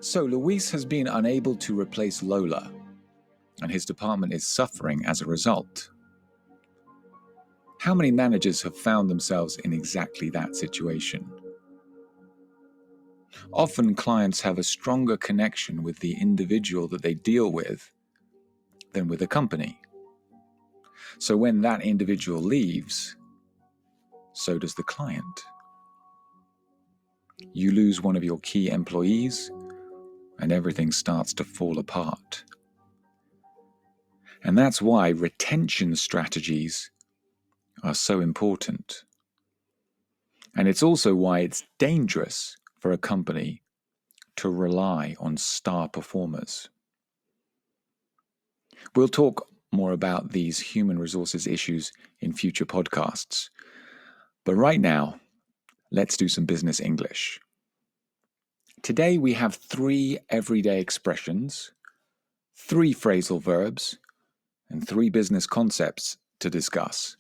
So Luis has been unable to replace Lola, and his department is suffering as a result. How many managers have found themselves in exactly that situation? Often clients have a stronger connection with the individual that they deal with than with a company. So when that individual leaves, so does the client. You lose one of your key employees, and everything starts to fall apart. And that's why retention strategies are so important. And it's also why it's dangerous for a company to rely on star performers. We'll talk more about these human resources issues in future podcasts. But right now, let's do some business English. Today we have 3 everyday expressions, 3 phrasal verbs, and 3 business concepts to discuss.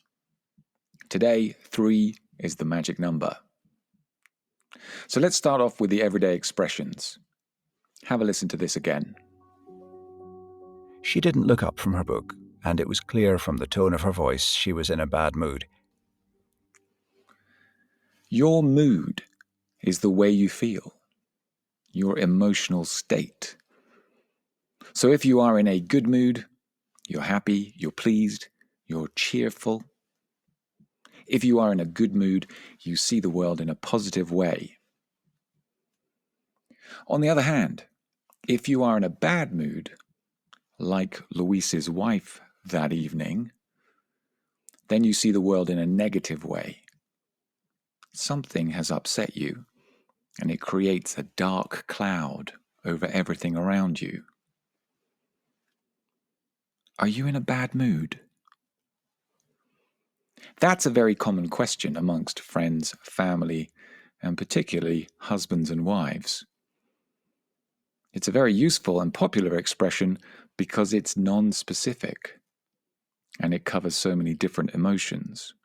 Today, 3 is the magic number. So let's start off with the everyday expressions. Have a listen to this again. She didn't look up from her book, and it was clear from the tone of her voice she was in a bad mood. Your mood is the way you feel, your emotional state. So if you are in a good mood, you're happy, you're pleased, you're cheerful. If you are in a good mood, you see the world in a positive way. On the other hand, if you are in a bad mood, like Luis's wife that evening, then you see the world in a negative way. Something has upset you, and it creates a dark cloud over everything around you. Are you in a bad mood? That's a very common question amongst friends, family, and particularly husbands and wives. It's a very useful and popular expression because it's non-specific, and it covers so many different emotions.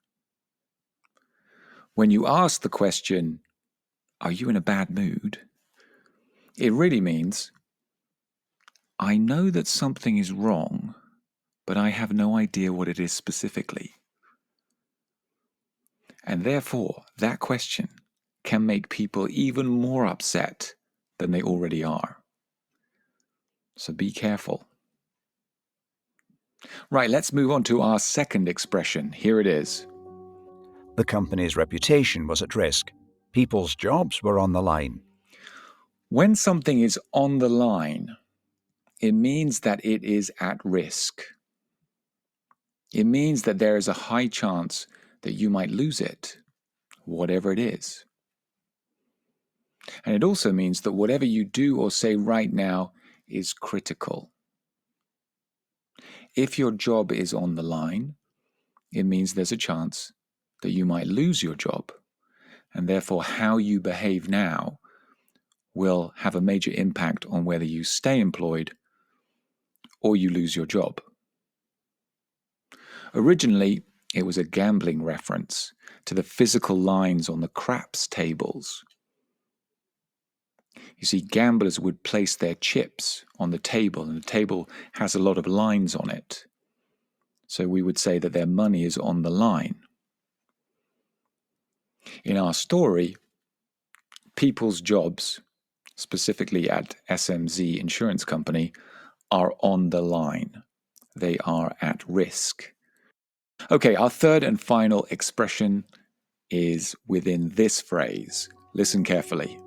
When you ask the question, "Are you in a bad mood?" it really means, I know that something is wrong, but I have no idea what it is specifically. And therefore, that question can make people even more upset than they already are. So be careful. Right, let's move on to our second expression. Here it is. The company's reputation was at risk. People's jobs were on the line. When something is on the line, it means that it is at risk. It means that there is a high chance that you might lose it, whatever it is. And it also means that whatever you do or say right now is critical. If your job is on the line, it means there's a chance that you might lose your job. And therefore, how you behave now will have a major impact on whether you stay employed or you lose your job. Originally, it was a gambling reference to the physical lines on the craps tables. You see, gamblers would place their chips on the table, and the table has a lot of lines on it. So we would say that their money is on the line. In our story, people's jobs, specifically at SMZ Insurance Company, are on the line. They are at risk. Okay, our third and final expression is within this phrase. Listen carefully.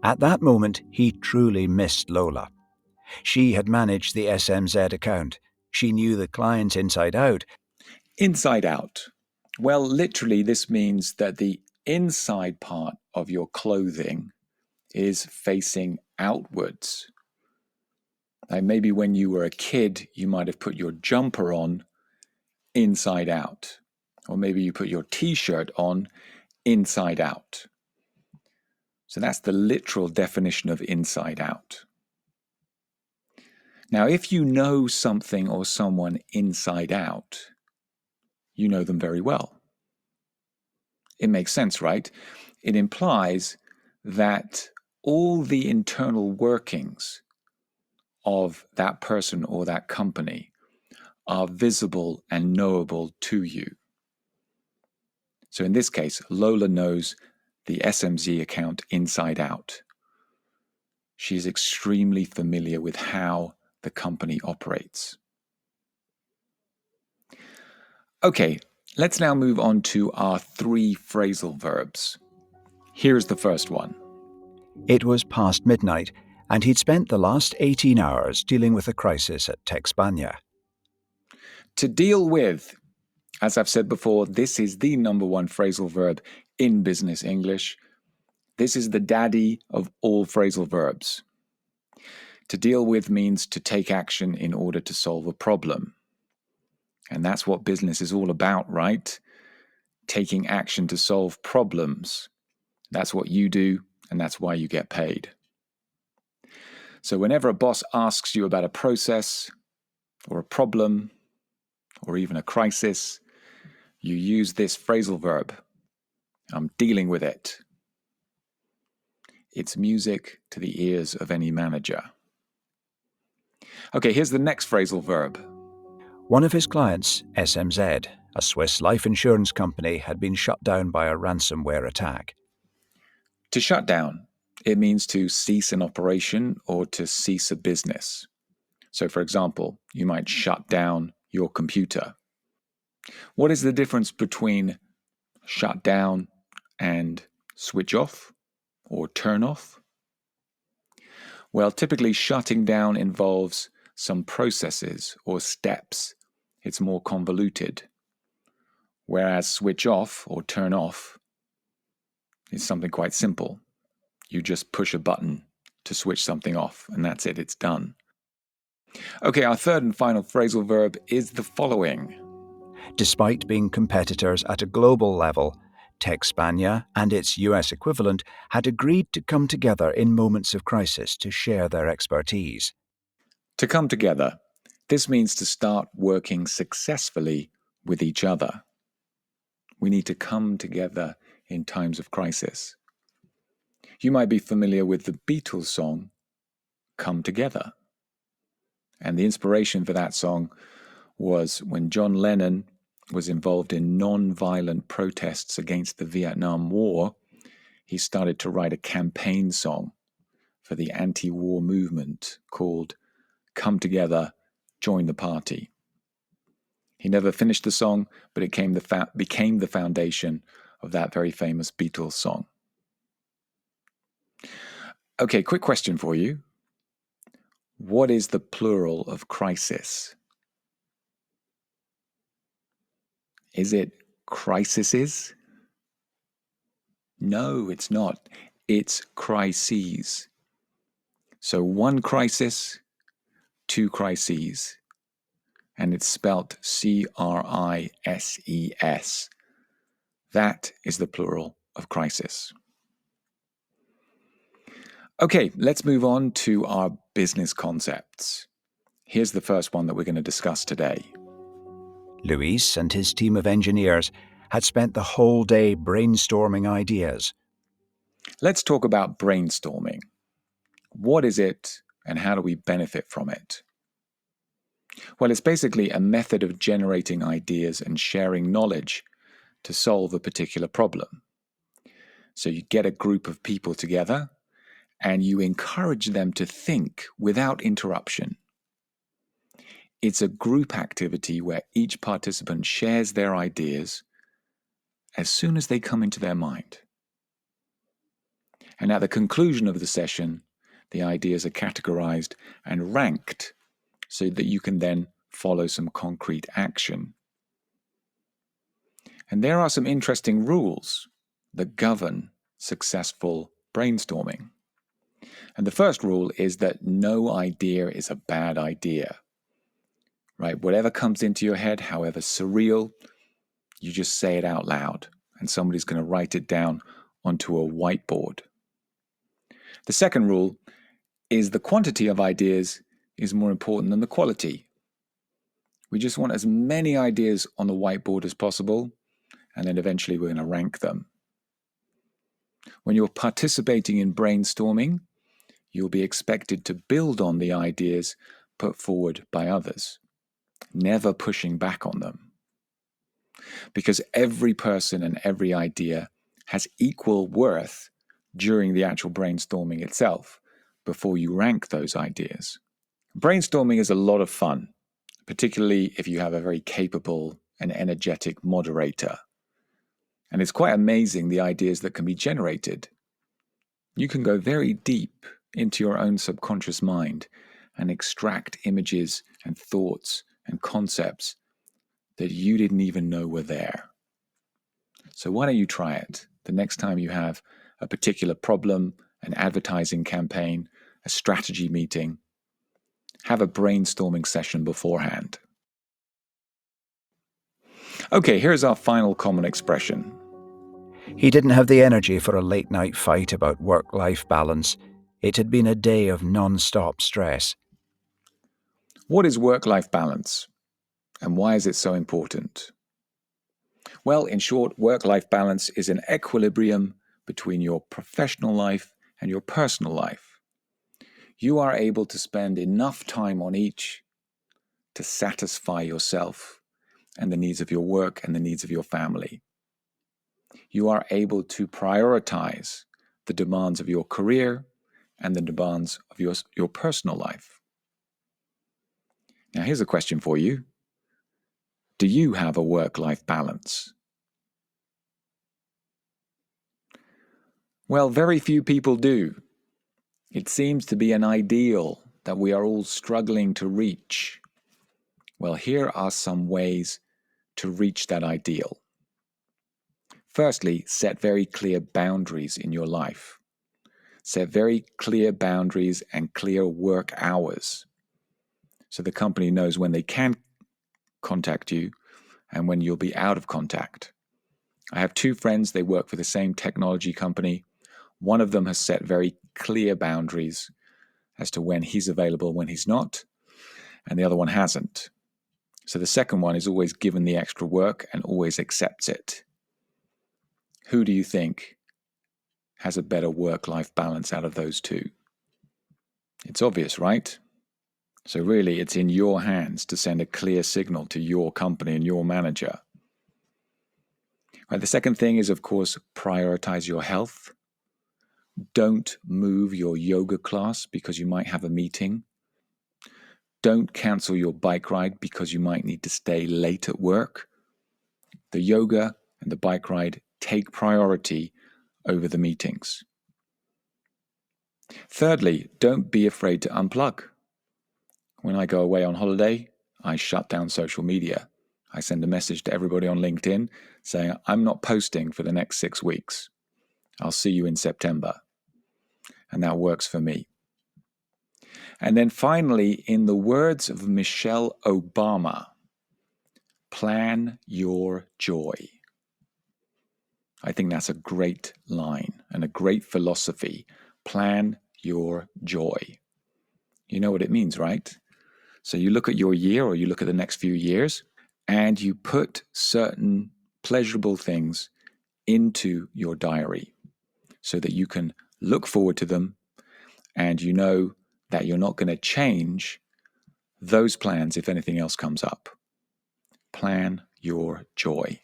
At that moment, he truly missed Lola. She had managed the SMZ account. She knew the client inside out. Inside out. Well, literally, this means that the inside part of your clothing is facing outwards. Like maybe when you were a kid, you might have put your jumper on inside out. Or maybe you put your t-shirt on inside out. So that's the literal definition of inside out. Now, if you know something or someone inside out, you know them very well. It makes sense, right? It implies that all the internal workings of that person or that company are visible and knowable to you. So in this case, Lola knows the SMZ account inside out. She's extremely familiar with how the company operates. Okay, let's now move on to our 3 phrasal verbs. Here's the first one. It was past midnight, and he'd spent the last 18 hours dealing with a crisis at Texpania. To deal with, as I've said before, this is the number 1 phrasal verb in business English. This is the daddy of all phrasal verbs. To deal with means to take action in order to solve a problem. And that's what business is all about, right? Taking action to solve problems. That's what you do, and that's why you get paid. So whenever a boss asks you about a process or a problem or even a crisis, you use this phrasal verb. I'm dealing with it. It's music to the ears of any manager. Okay, here's the next phrasal verb. One of his clients, SMZ, a Swiss life insurance company, had been shut down by a ransomware attack. To shut down, it means to cease an operation or to cease a business. So, for example, you might shut down your computer. What is the difference between shut down and switch off or turn off? Well, typically shutting down involves some processes or steps. It's more convoluted. Whereas switch off or turn off is something quite simple. You just push a button to switch something off, and that's it, it's done. Okay, our third and final phrasal verb is the following. Despite being competitors at a global level, Texpania and its US equivalent had agreed to come together in moments of crisis to share their expertise. To come together. This means to start working successfully with each other. We need to come together in times of crisis. You might be familiar with the Beatles song, Come Together. And the inspiration for that song was when John Lennon was involved in non-violent protests against the Vietnam War. He started to write a campaign song for the anti-war movement called Come Together, Join the Party. He never finished the song, but it became the foundation of that very famous Beatles song. Okay, quick question for you. What is the plural of crisis? Is it crises? No, it's not. It's crises. So 1 crisis, 2 crises. And it's spelt CRISES. That is the plural of crisis. Okay, let's move on to our business concepts. Here's the first one that we're going to discuss today. Luis and his team of engineers had spent the whole day brainstorming ideas. Let's talk about brainstorming. What is it and how do we benefit from it? Well, it's basically a method of generating ideas and sharing knowledge to solve a particular problem. So you get a group of people together and you encourage them to think without interruption. It's a group activity where each participant shares their ideas as soon as they come into their mind. And at the conclusion of the session, the ideas are categorized and ranked so that you can then follow some concrete action. And there are some interesting rules that govern successful brainstorming. And the first rule is that no idea is a bad idea. Right? Whatever comes into your head, however surreal, you just say it out loud and somebody's going to write it down onto a whiteboard. The second rule is the quantity of ideas is more important than the quality. We just want as many ideas on the whiteboard as possible, and then eventually we're going to rank them. When you're participating in brainstorming, you'll be expected to build on the ideas put forward by others, never pushing back on them. Because every person and every idea has equal worth during the actual brainstorming itself, before you rank those ideas. Brainstorming is a lot of fun, particularly if you have a very capable and energetic moderator. And it's quite amazing the ideas that can be generated. You can go very deep into your own subconscious mind and extract images and thoughts and concepts that you didn't even know were there. So why don't you try it the next time you have a particular problem, an advertising campaign, a strategy meeting. Have a brainstorming session beforehand. Okay, here's our final common expression. He didn't have the energy for a late-night fight about work-life balance. It had been a day of non-stop stress. What is work-life balance? And why is it so important? Well, in short, work-life balance is an equilibrium between your professional life and your personal life. You are able to spend enough time on each to satisfy yourself and the needs of your work and the needs of your family. You are able to prioritize the demands of your career and the demands of your personal life. Now, here's a question for you. Do you have a work-life balance? Well, very few people do. It seems to be an ideal that we are all struggling to reach. Well, here are some ways to reach that ideal. Firstly, set very clear boundaries in your life. Set very clear boundaries and clear work hours, so the company knows when they can contact you and when you'll be out of contact. I have two friends, they work for the same technology company. One of them has set very clear boundaries as to when he's available, when he's not, and the other one hasn't. So the second one is always given the extra work and always accepts it. Who do you think has a better work-life balance out of those two? It's obvious, right? So really, it's in your hands to send a clear signal to your company and your manager. Right, the second thing is, of course, prioritize your health. Don't move your yoga class because you might have a meeting. Don't cancel your bike ride because you might need to stay late at work. The yoga and the bike ride take priority over the meetings. Thirdly, don't be afraid to unplug. When I go away on holiday, I shut down social media. I send a message to everybody on LinkedIn saying, I'm not posting for the next 6 weeks. I'll see you in September. And that works for me. And then finally, in the words of Michelle Obama, plan your joy. I think that's a great line and a great philosophy. Plan your joy. You know what it means, right? So you look at your year or you look at the next few years and you put certain pleasurable things into your diary so that you can look forward to them and you know that you're not going to change those plans if anything else comes up. Plan your joy.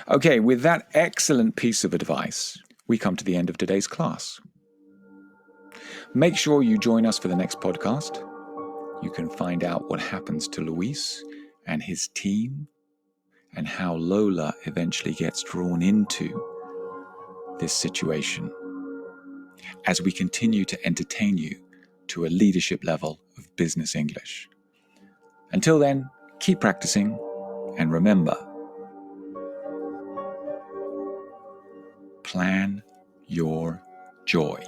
Okay, with that excellent piece of advice, we come to the end of today's class. Make sure you join us for the next podcast. You can find out what happens to Luis and his team and how Lola eventually gets drawn into this situation as we continue to entertain you to a leadership level of business English. Until then, keep practicing and remember, plan your joy.